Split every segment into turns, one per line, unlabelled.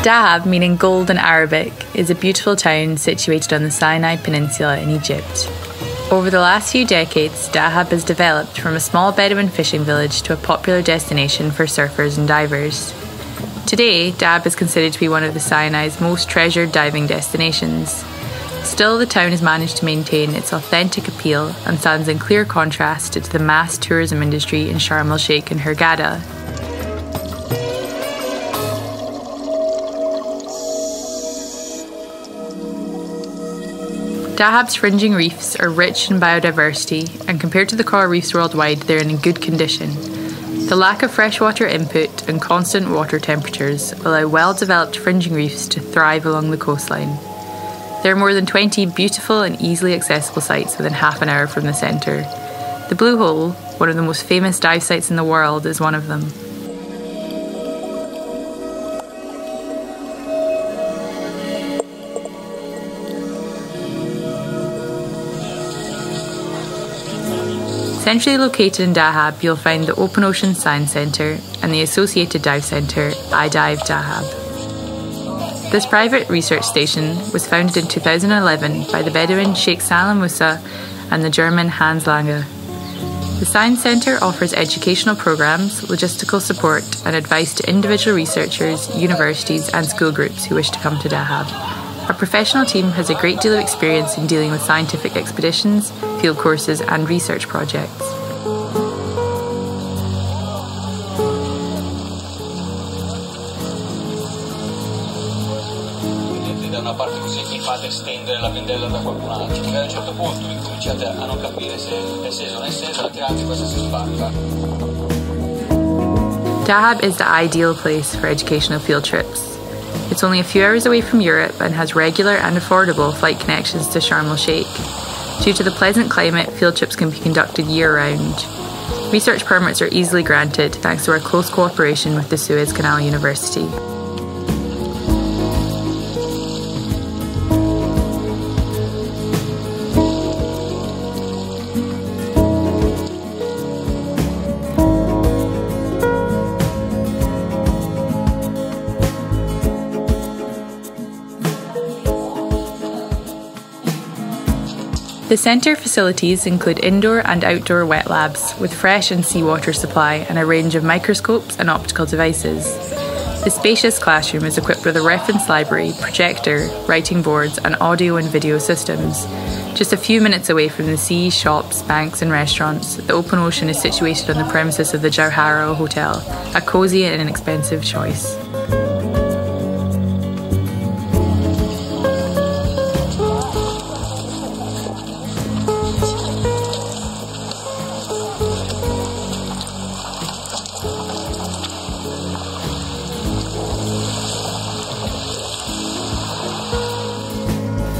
Dahab, meaning gold in Arabic, is a beautiful town situated on the Sinai Peninsula in Egypt. Over the last few decades, Dahab has developed from a small Bedouin fishing village to a popular destination for surfers and divers. Today, Dahab is considered to be one of the Sinai's most treasured diving destinations. Still, the town has managed to maintain its authentic appeal and stands in clear contrast to the mass tourism industry in Sharm el-Sheikh and Hurghada. Dahab's fringing reefs are rich in biodiversity, and compared to the coral reefs worldwide, they're in good condition. The lack of freshwater input and constant water temperatures allow well-developed fringing reefs to thrive along the coastline. There are more than 20 beautiful and easily accessible sites within half an hour from the centre. The Blue Hole, one of the most famous dive sites in the world, is one of them. Centrally located in Dahab, you'll find the Open Ocean Science Centre and the associated dive centre, iDive Dahab. This private research station was founded in 2011 by the Bedouin Sheikh Salam Musa and the German Hans Lange. The Science Centre offers educational programmes, logistical support and advice to individual researchers, universities and school groups who wish to come to Dahab. Our professional team has a great deal of experience in dealing with scientific expeditions, field courses and research projects.
Da una parte così vi fate stendere la candela da qualcun altro, magari a un certo punto incominciate a non capire se è acceso o non è acceso, la tirate e questa si spacca.
Dahab is the ideal place for educational field trips. It's only a few hours away from Europe and has regular and affordable flight connections to Sharm el-Sheikh. Due to the pleasant climate, field trips can be conducted year-round. Research permits are easily granted thanks to our close cooperation with the Suez Canal University. The centre facilities include indoor and outdoor wet labs with fresh and seawater supply and a range of microscopes and optical devices. The spacious classroom is equipped with a reference library, projector, writing boards and audio and video systems. Just a few minutes away from the sea, shops, banks and restaurants, the open ocean is situated on the premises of the Jauhara Hotel, a cosy and inexpensive choice.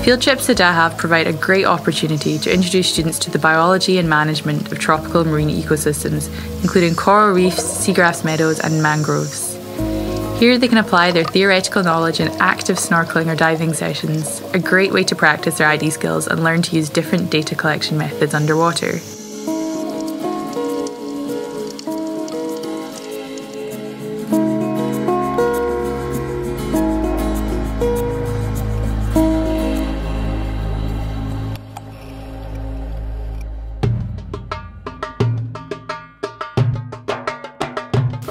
Field trips to Dahab provide a great opportunity to introduce students to the biology and management of tropical marine ecosystems, including coral reefs, seagrass meadows and mangroves. Here they can apply their theoretical knowledge in active snorkeling or diving sessions, a great way to practice their ID skills and learn to use different data collection methods underwater.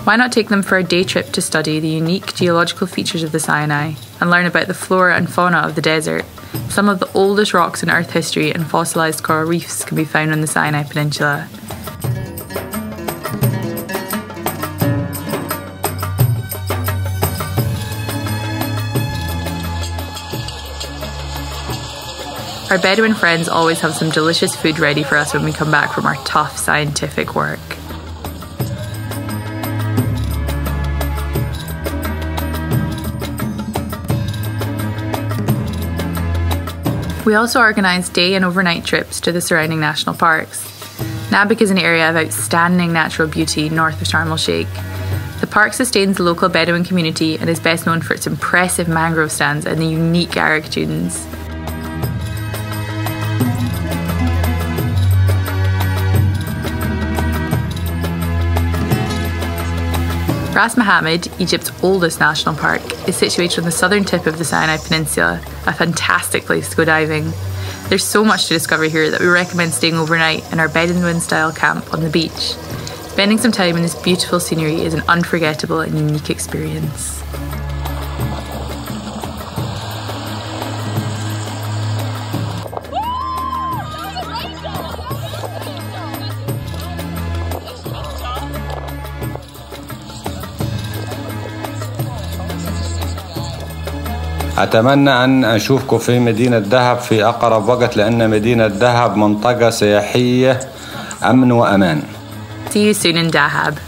Why not take them for a day trip to study the unique geological features of the Sinai and learn about the flora and fauna of the desert? Some of the oldest rocks in Earth history and fossilised coral reefs can be found on the Sinai Peninsula. Our Bedouin friends always have some delicious food ready for us when we come back from our tough scientific work. We also organise day and overnight trips to the surrounding national parks. Nabik is an area of outstanding natural beauty north of Sharm el-Sheikh. The park sustains the local Bedouin community and is best known for its impressive mangrove stands and the unique Arak dunes. Ras Mohammed, Egypt's oldest national park, is situated on the southern tip of the Sinai Peninsula, a fantastic place to go diving. There's so much to discover here that we recommend staying overnight in our Bedouin-style camp on the beach. Spending some time in this beautiful scenery is an unforgettable and unique experience.
أتمنى أن أشوفكم في مدينة دهب في أقرب وقت لأن مدينة دهب منطقة سياحية أمن وأمان.
See you soon in Dahab.